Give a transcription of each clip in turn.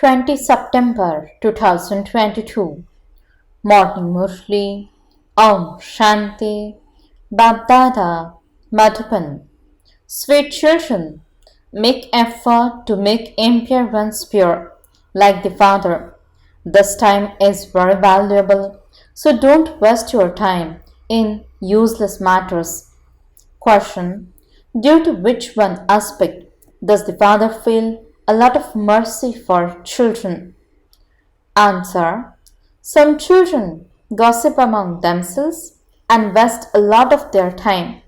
20 September 2022 Morning Murli Om Shanti BapDada Madhuban. Sweet children, make effort to make impure ones pure, like the Father. This time is very valuable, so don't waste your time in useless matters. Question: due to which one aspect does the Father feel a lot of mercy for children? Answer: some children gossip among themselves and waste a lot of their time.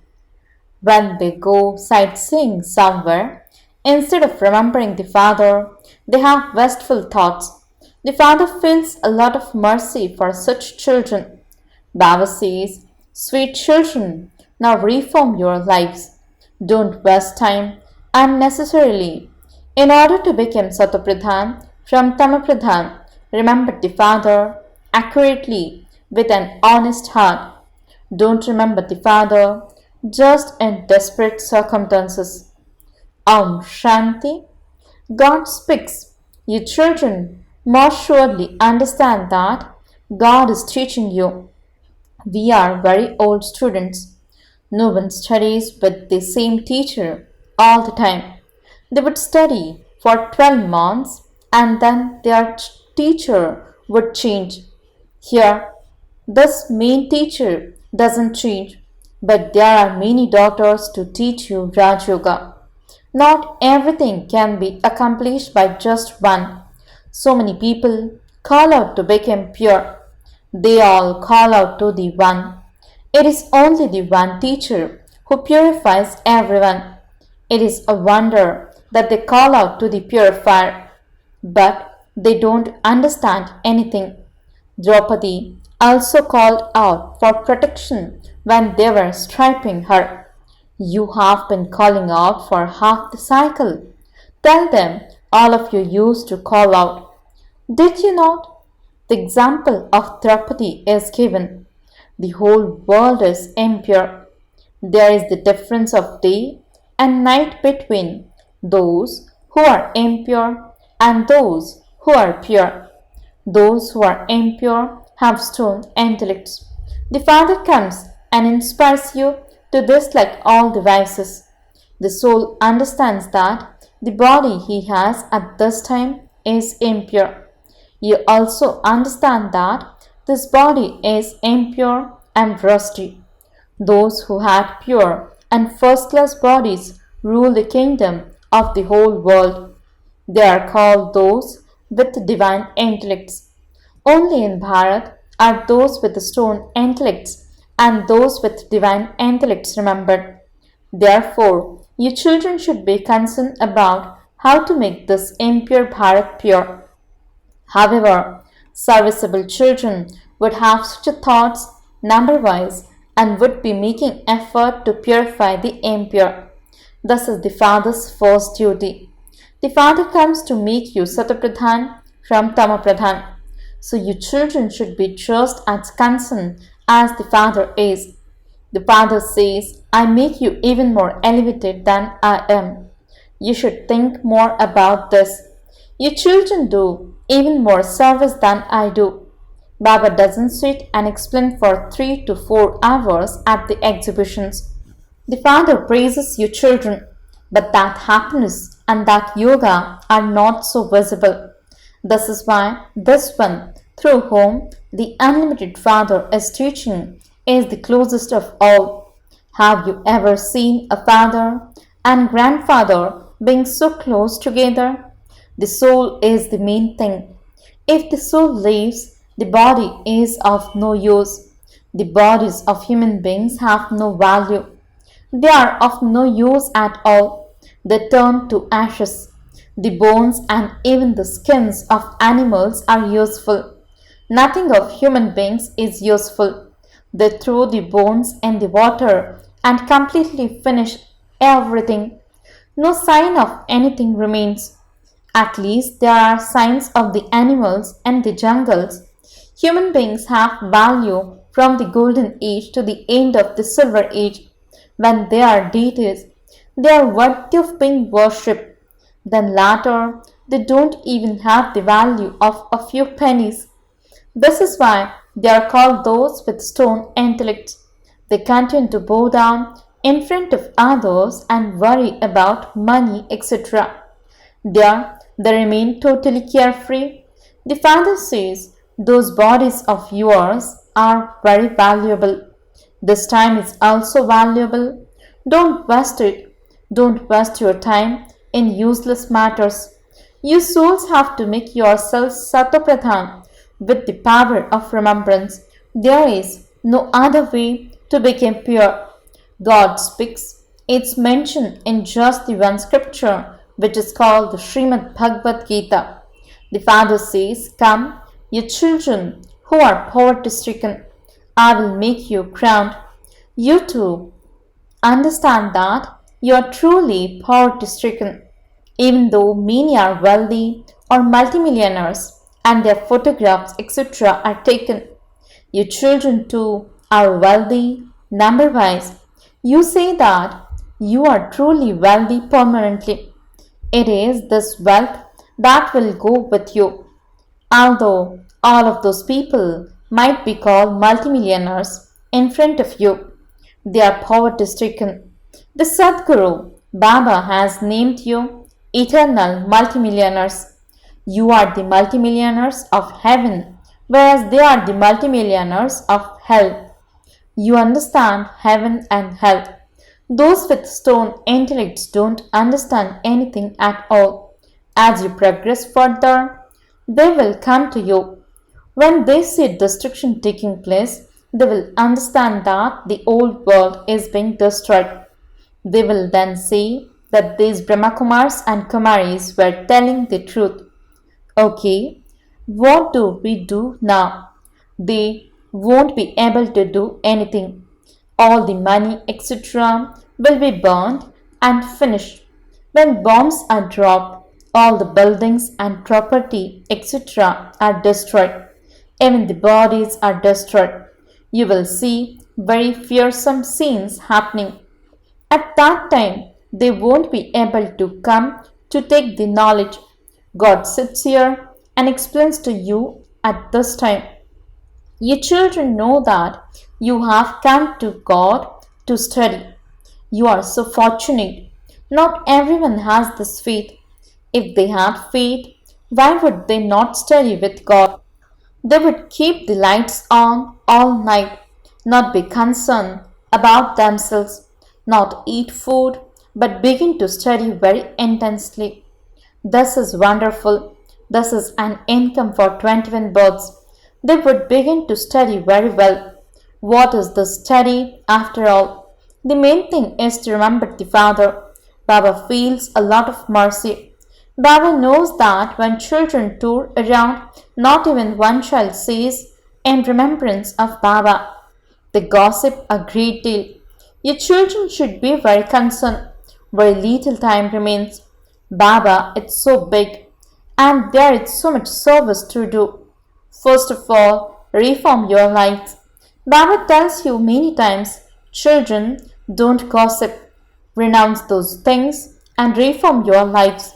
When they go sightseeing somewhere, instead of remembering the Father, they have wasteful thoughts. The Father feels a lot of mercy for such children. Baba says, sweet children, now reform your lives. Don't waste time unnecessarily. In order to become Satapradhan from Tamapradhan, remember the Father accurately with an honest heart. Don't remember the Father just in desperate circumstances. Om Shanti. God speaks. You children must surely understand that God is teaching you. We are very old students. No one studies with the same teacher all the time. They would study for 12 months and then their teacher would change. Here, this main teacher doesn't change, but there are many doctors to teach you Raj Yoga. Not everything can be accomplished by just one. So many people call out to become pure. They all call out to the one. It is only the one teacher who purifies everyone. It is a wonder that they call out to the purifier, but they don't understand anything. Draupadi also called out for protection when they were stripping her. You have been calling out for half the cycle. Tell them all of you used to call out. Did you not? The example of Draupadi is given. The whole world is impure. There is the difference of day and night between those who are impure and those who are pure. Those who are impure have stone intellects. The Father comes and inspires you to dislike all the vices. The soul understands that the body he has at this time is impure. You also understand that this body is impure and rusty. Those who had pure and first-class bodies rule the kingdom of the whole world. They are called those with divine intellects. Only in Bharat are those with stone intellects and those with divine intellects remembered. Therefore, you children should be concerned about how to make this impure Bharat pure. However, serviceable children would have such thoughts number-wise and would be making effort to purify the impure. This is the Father's first duty. The Father comes to make you Satapradhan from Tamapradhan. So you children should be just as concerned as the Father is. The Father says, I make you even more elevated than I am. You should think more about this. You children do even more service than I do. Baba doesn't sit and explain for 3 to 4 hours at the exhibitions. The Father praises you children, but that happiness and that yoga are not so visible. This is why this one, through whom the unlimited Father is teaching, is the closest of all. Have you ever seen a father and grandfather being so close together? The soul is the main thing. If the soul leaves, the body is of no use. The bodies of human beings have no value. They are of no use at all. They turn to ashes. The bones and even the skins of animals are useful. Nothing of human beings is useful. They throw the bones in the water and completely finish everything. No sign of anything remains. At least there are signs of the animals and the jungles. Human beings have value from the golden age to the end of the silver age. When they are deities, they are worthy of being worshipped. Then later, They don't even have the value of a few pennies. This is why they are called those with stone intellects. They continue to bow down in front of others and worry about money, etc. There, they remain totally carefree. The Father says, those bodies of yours are very valuable. This time is also valuable. Don't waste it. Don't waste your time in useless matters. You souls have to make yourselves Satopradhan with the power of remembrance. There is no other way to become pure. God speaks. It's mentioned in just the one scripture, which is called the Srimad Bhagavad Gita. The Father says, come, you children who are poverty stricken, I will make you crowned. You too understand that you are truly poverty stricken, even though many are wealthy or multimillionaires and their photographs, etc., are taken. You children too are wealthy, number wise. You say that you are truly wealthy permanently. It is this wealth that will go with you. Although all of those people might be called multimillionaires in front of you, they are poverty stricken. The Sadguru Baba has named you eternal multimillionaires. You are the multimillionaires of heaven, whereas they are the multimillionaires of hell. You understand heaven and hell. Those with stone intellects don't understand anything at all. As you progress further, they will come to you. When they see destruction taking place, they will understand that the old world is being destroyed. They will then see that these Brahma Kumaris and Kumaris were telling the truth. Okay, what do we do now? They won't be able to do anything. All the money, etc., will be burned and finished. When bombs are dropped, all the buildings and property, etc., are destroyed. Even the bodies are destroyed. You will see very fearsome scenes happening. At that time, they won't be able to come to take the knowledge. God sits here and explains to you at this time. You children know that you have come to God to study. You are so fortunate. Not everyone has this faith. If they had faith, why would they not study with God? They would keep the lights on all night, not be concerned about themselves, not eat food, but begin to study very intensely. This is wonderful. This is an income for 21 births. They would begin to study very well. What is the study after all? The main thing is to remember the Father. Baba feels a lot of mercy. Baba knows that when children tour around, not even one child says, in remembrance of Baba. They gossip a great deal. Your children should be very concerned. Very little time remains. Baba, it's so big, and there is so much service to do. First of all, reform your lives. Baba tells you many times, children, don't gossip. Renounce those things and reform your lives.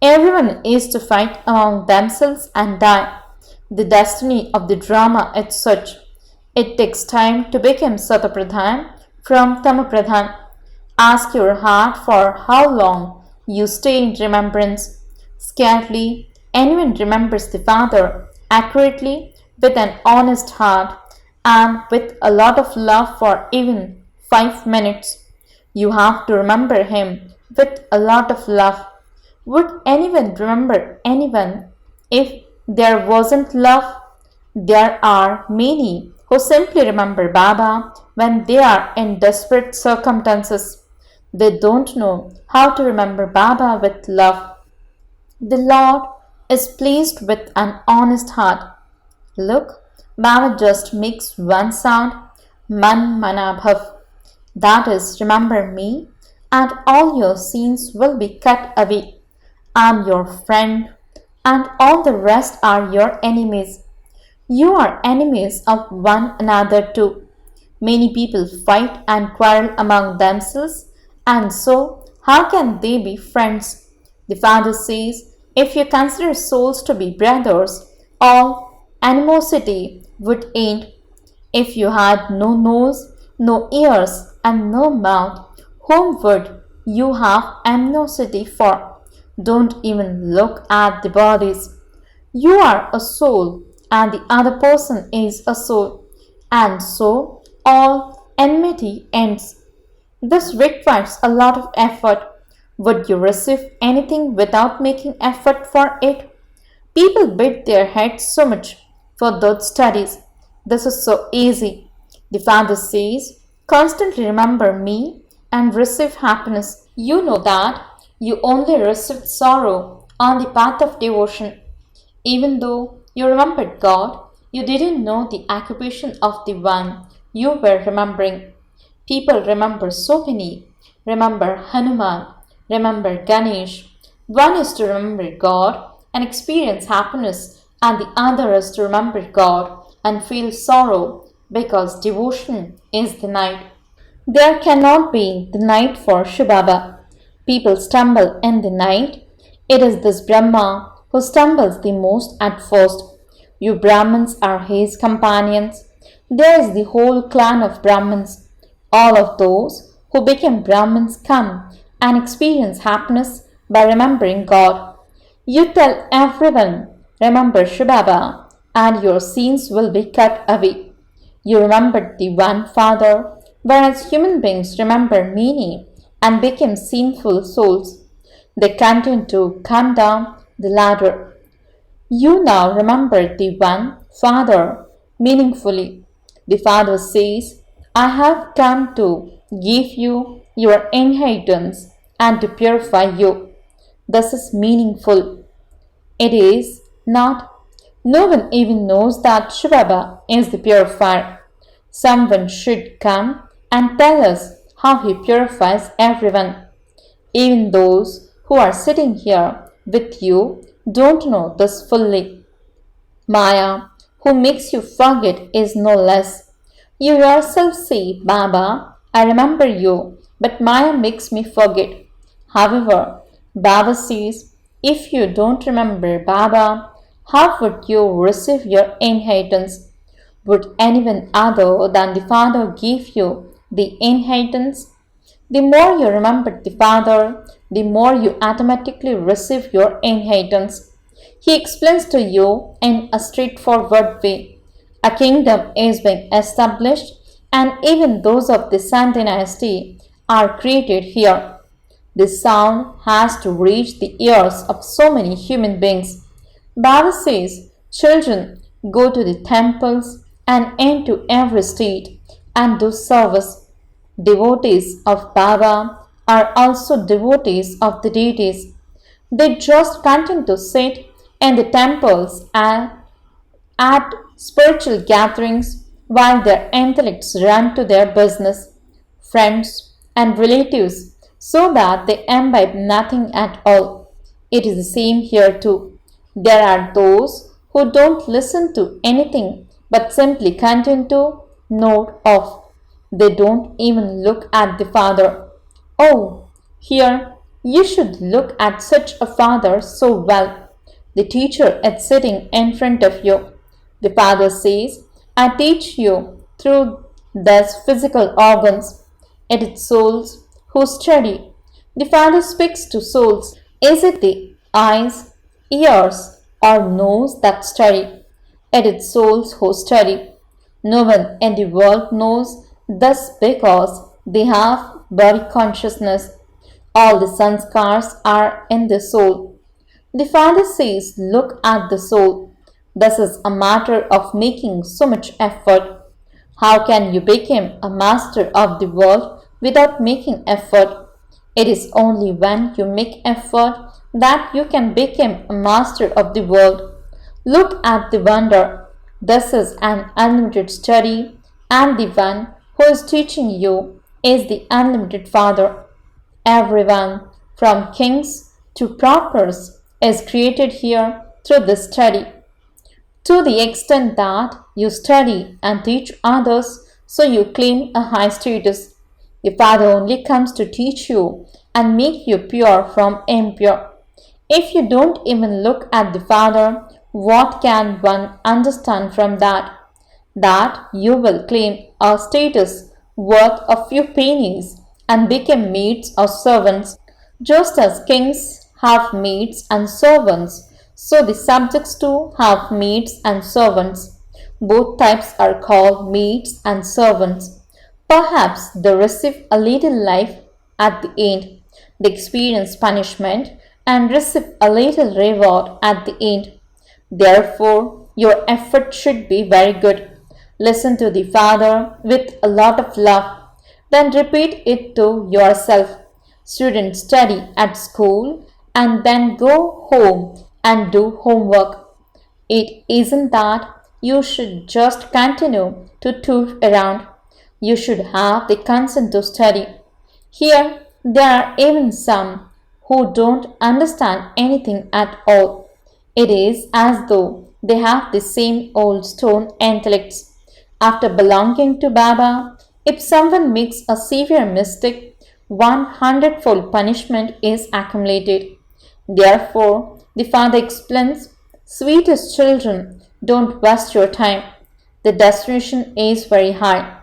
Everyone is to fight among themselves and die. The destiny of the drama is such. It takes time to become Satapradhan from Tamapradhan. Ask your heart for how long you stay in remembrance. Scarcely anyone remembers the Father accurately with an honest heart and with a lot of love for even 5 minutes. You have to remember him with a lot of love. Would anyone remember anyone if there wasn't love? There are many who simply remember Baba when they are in desperate circumstances. They don't know how to remember Baba with love. The Lord is pleased with an honest heart. Look, Baba just makes one sound, Man Manabhav. That is, remember me, and all your sins will be cut away. I am your friend, and all the rest are your enemies. You are enemies of one another too. Many people fight and quarrel among themselves, and so how can they be friends? The Father says, If you consider souls to be brothers, all animosity would end. If you had no nose, no ears, and no mouth, whom would you have animosity for? Don't even look at the bodies. You are a soul, and the other person is a soul, and so all enmity ends. This requires a lot of effort. Would you receive anything without making effort for it? People beat their heads so much for those studies. This is so easy. The Father says, constantly remember me and receive happiness. You know that you only received sorrow on the path of devotion. Even though you remembered God, you didn't know the occupation of the one you were remembering. People remember so many. Remember Hanuman, remember Ganesh. One is to remember God and experience happiness, and the other is to remember God and feel sorrow because devotion is the night. There cannot be the night for shivbaba. People stumble in the night. It is this Brahma who stumbles the most at first. You Brahmins are his companions. There is the whole clan of Brahmins. All of those who became Brahmins come and experience happiness by remembering God. You tell everyone, remember shivbaba, and your sins will be cut away. You remembered the one Father, whereas human beings remember many and became sinful souls. They continue to come down the ladder. You now remember the one Father meaningfully. The Father says, I have come to give you your inheritance and to purify you. This is meaningful. It is not. No one even knows that shivbaba is the purifier. Someone should come and tell us how he purifies everyone. Even those who are sitting here with you don't know this fully. Maya, who makes you forget, is no less. You yourself say, Baba, I remember you, but Maya makes me forget. However, Baba says, if you don't remember Baba, how would you receive your inheritance? Would anyone other than the Father give you the inheritance? The more you remember the Father, the more you automatically receive your inheritance. He explains to you in a straightforward way. A kingdom is being established, and even those of the Sun dynasty are created here. This sound has to reach the ears of so many human beings. Baba says, children, go to the temples and into every state and do service. Devotees of Baba are also devotees of the deities. They just continue to sit in the temples and at spiritual gatherings while their intellects run to their business, friends, and relatives so that they imbibe nothing at all. It is the same here too. There are those who don't listen to anything but simply continue to nod off. They don't even look at the Father. Oh, here you should look at such a Father so well. The teacher is sitting in front of you. The Father says, I teach you through these physical organs. It is souls who study. The Father speaks to souls. Is it the eyes, ears, or nose that study? It is souls who study. No one in the world knows this because they have body consciousness. All the sanskars are in the soul. The Father says, look at the soul. This is a matter of making so much effort. How can you become a master of the world without making effort? It is only when you make effort that you can become a master of the world. Look at the wonder. This is an unlimited study, and the one who is teaching you is the unlimited Father. Everyone, from kings to paupers, is created here through this study. To the extent that you study and teach others, so you claim a high status. The Father only comes to teach you and make you pure from impure. If you don't even look at the Father, what can one understand from that? That you will claim a status worth a few pennies and become maids or servants, just as kings have maids and servants, so the subjects too have maids and servants. Both types are called maids and servants. Perhaps they receive a little life at the end, they experience punishment and receive a little reward at the end. Therefore, your effort should be very good. Listen to the Father with a lot of love, then repeat it to yourself. Students study at school and then go home and do homework. It isn't that you should just continue to tour around. You should have the consent to study. Here, there are even some who don't understand anything at all. It is as though they have the same old stone intellects. After belonging to Baba, if someone makes a severe mistake, 100-fold punishment is accumulated. Therefore, the Father explains, sweetest children, don't waste your time. The destination is very high.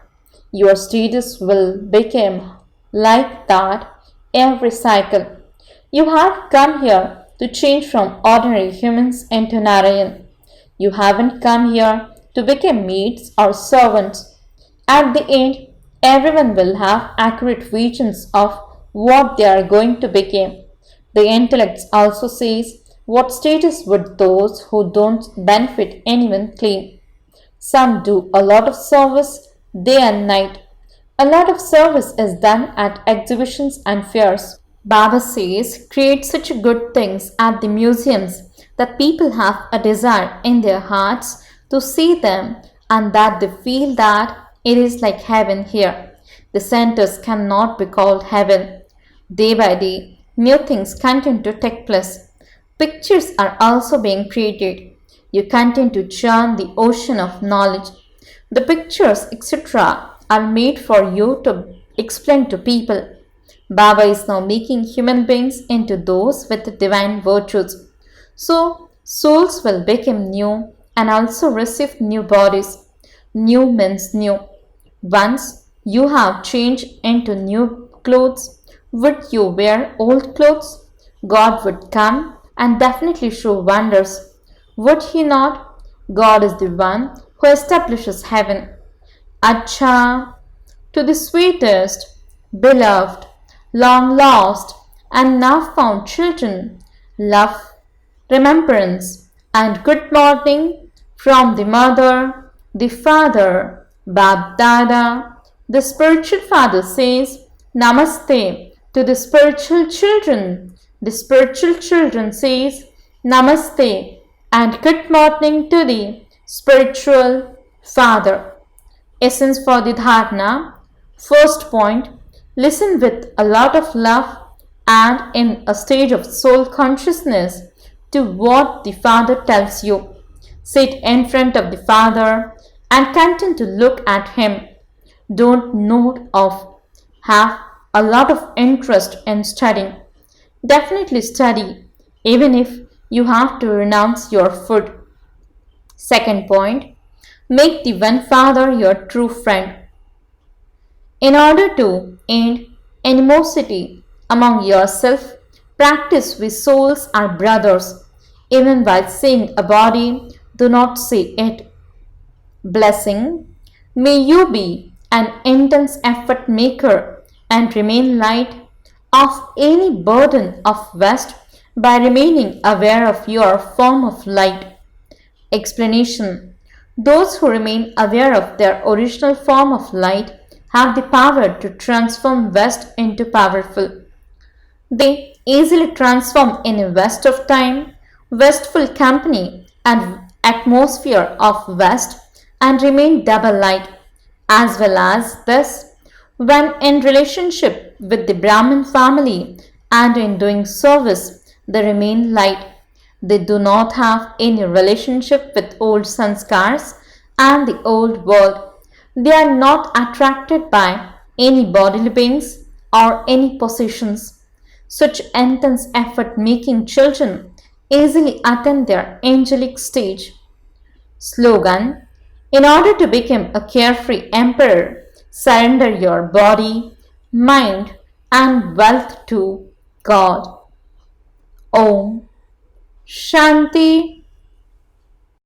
Your status will become like that every cycle. You have come here to change from ordinary humans into Narayan. You haven't come here to become maids or servants. At the end, everyone will have accurate visions of what they are going to become. The intellect also says, what status would those who don't benefit anyone claim? Some do a lot of service day and night. A lot of service is done at exhibitions and fairs. Baba says, create such good things at the museums that people have a desire in their hearts to see them and that they feel that it is like heaven here. The centers cannot be called heaven. Day by day, new things continue to take place. Pictures are also being created. You continue to churn the ocean of knowledge. The pictures, etc., are made for you to explain to people. Baba is now making human beings into those with divine virtues. So, souls will become new and also receive new bodies. New means new. Once you have changed into new clothes, would you wear old clothes? God would come and definitely show wonders. Would he not? God is the one who establishes heaven. Acha, to the sweetest, beloved, long lost, and now found children, love, remembrance, and good morning from the mother, the father, BapDada. The spiritual father says, Namaste to the spiritual children. The spiritual children says, Namaste and good morning to the spiritual father. Essence for the dharana. First point, listen with a lot of love and in a stage of soul consciousness to what the Father tells you. Sit in front of the Father and continue to look at him. Don't note of, have a lot of interest in studying. Definitely study, even if you have to renounce your food. Second point, make the one Father your true friend. In order to end animosity among yourself, practice we souls are brothers. Even while seeing a body, do not see it. Blessing, may you be an intense effort maker and remain light of any burden of West by remaining aware of your form of light. Explanation, those who remain aware of their original form of light have the power to transform West into powerful. They easily transform in a waste of time, wasteful company and atmosphere of West and remain double light. As well as this, when in relationship with the Brahmin family and in doing service, they remain light. They do not have any relationship with old sanskars and the old world. They are not attracted by any bodily beings or any possessions. such intense effort making children easily attain their angelic stage. Slogan: in order to become a carefree emperor, surrender your body, mind, and wealth to God. Om Shanti